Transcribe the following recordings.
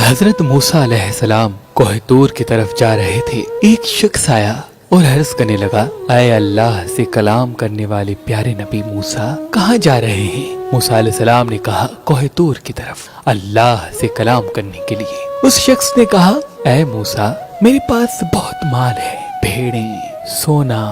حضرت موسیٰ علیہ السلام کوہ طور کی طرف جا رہے تھے۔ ایک شخص آیا اور عرض کرنے لگا، اے اللہ سے کلام کرنے والے پیارے نبی موسیٰ، کہاں جا رہے ہیں؟ موسیٰ علیہ السلام نے کہا، کوہ طور کی طرف، اللہ سے کلام کرنے کے لیے۔ اس شخص نے کہا، اے موسیٰ، میرے پاس بہت مال ہے، بھیڑیں، سونا،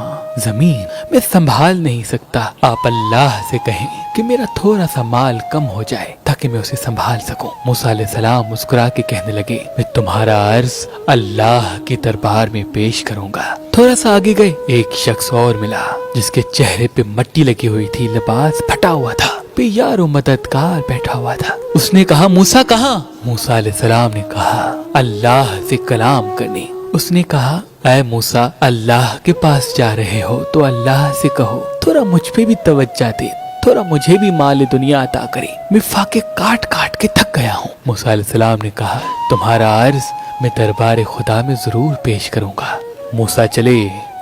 زمین، میں سنبھال نہیں سکتا۔ آپ اللہ سے کہیں کہ میرا تھوڑا سا مال کم ہو جائے تاکہ میں اسے سنبھال سکوں۔ موسیٰ علیہ السلام مسکرا کے کہنے لگے، میں تمہارا عرض اللہ کے دربار میں پیش کروں گا۔ تھوڑا سا آگے گئے، ایک شخص اور ملا جس کے چہرے پہ مٹی لگی ہوئی تھی، لباس پھٹا ہوا تھا، پہ یار و مددگار بیٹھا ہوا تھا۔ اس نے کہا، موسیٰ کہاں؟ موسیٰ علیہ السلام نے کہا، اللہ سے کلام کرنے۔ اس نے کہا، اے موسیٰ، اللہ کے پاس جا رہے ہو تو اللہ سے کہو تھوڑا مجھ پہ بھی توجہ دے، تھوڑا مجھے بھی مال دنیا عطا کرے، میں فاقے کاٹ کاٹ کے تھک گیا ہوں۔ موسیٰ علیہ السلام نے کہا، تمہارا عرض میں دربار خدا میں ضرور پیش کروں گا۔ موسیٰ چلے۔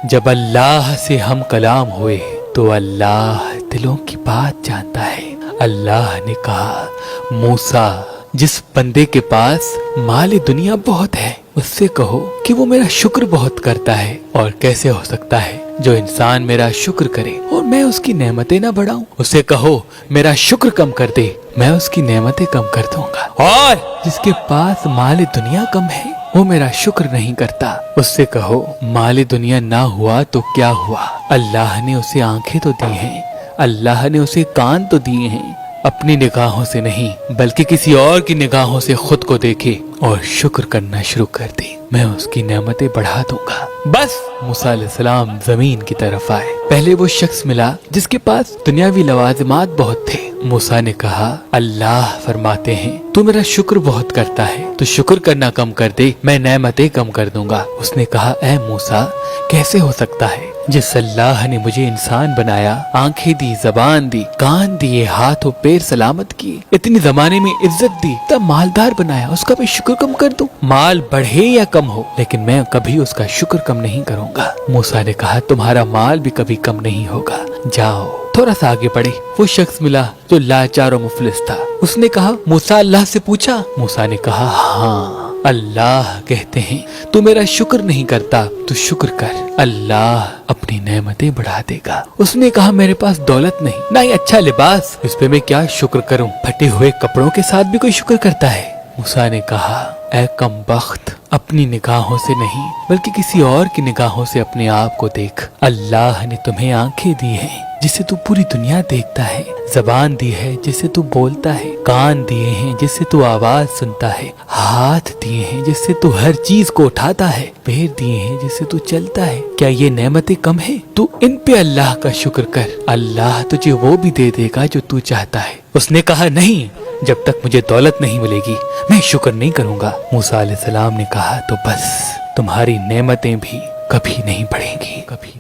جب اللہ سے ہم کلام ہوئے تو اللہ دلوں کی بات جانتا ہے۔ اللہ نے کہا، موسیٰ، جس بندے کے پاس مال دنیا بہت ہے اس سے کہو کہ وہ میرا شکر بہت کرتا ہے، اور کیسے ہو سکتا ہے جو انسان میرا شکر کرے اور میں اس کی نعمتیں نہ بڑھاؤں۔ اسے کہو میرا شکر کم کر دے، میں اس کی نعمتیں کم کر دوں گا۔ اور جس کے پاس مال دنیا کم ہے وہ میرا شکر نہیں کرتا، اس سے کہو مال دنیا نہ ہوا تو کیا ہوا، اللہ نے اسے آنکھیں تو دی ہیں، اللہ نے اسے کان تو دیے ہیں، اپنی نگاہوں سے نہیں بلکہ کسی اور کی نگاہوں سے خود کو دیکھے اور شکر کرنا شروع کر دے، میں اس کی نعمتیں بڑھا دوں گا۔ بس موسیٰ علیہ السلام زمین کی طرف آئے۔ پہلے وہ شخص ملا جس کے پاس دنیاوی لوازمات بہت تھے۔ موسیٰ نے کہا، اللہ فرماتے ہیں تو میرا شکر بہت کرتا ہے، تو شکر کرنا کم کر دے، میں نعمتیں کم کر دوں گا۔ اس نے کہا، اے موسیٰ، کیسے ہو سکتا ہے؟ جس اللہ نے مجھے انسان بنایا، آنکھیں دی، زبان دی، کان دیے، ہاتھ و پیر سلامت کیے، اتنی زمانے میں عزت دی، تب مالدار بنایا، اس کا میں شکر کم کر دوں؟ مال بڑھے یا کم ہو لیکن میں کبھی اس کا شکر کم نہیں کروں گا۔ موسیٰ نے کہا، تمہارا مال بھی کبھی کم نہیں ہوگا، جاؤ۔ تھوڑا سا آگے بڑھے، وہ شخص ملا جو لاچار و مفلس تھا۔ اس نے کہا، موسیٰ، اللہ سے پوچھا؟ موسیٰ نے کہا، ہاں، اللہ کہتے ہیں تو میرا شکر نہیں کرتا تو شکر کر، اللہ اپنی نعمتیں بڑھا دے گا۔ اس نے کہا، میرے پاس دولت نہیں، نہ ہی اچھا لباس، اس پہ میں کیا شکر کروں؟ پھٹے ہوئے کپڑوں کے ساتھ بھی کوئی شکر کرتا ہے؟ موسیٰ نے کہا، اے کم بخت، اپنی نگاہوں سے نہیں بلکہ کسی اور کی نگاہوں سے اپنے آپ کو دیکھ۔ اللہ نے تمہیں آنکھیں دی ہیں جس سے تو پوری دنیا دیکھتا ہے، زبان دی ہے جس سے تو بولتا ہے، کان دیے ہیں جس سے تو آواز سنتا ہے، ہاتھ دیے ہیں جس سے تو ہر چیز کو اٹھاتا ہے، پیر دیے ہیں جس سے تو چلتا ہے۔ کیا یہ نعمتیں کم ہیں؟ تو ان پہ اللہ کا شکر کر، اللہ تجھے وہ بھی دے دے گا جو تو چاہتا ہے۔ اس نے کہا، نہیں، جب تک مجھے دولت نہیں ملے گی میں شکر نہیں کروں گا۔ موسیٰ علیہ السلام نے کہا، تو بس تمہاری نعمتیں بھی کبھی نہیں بڑھیں گی، کبھی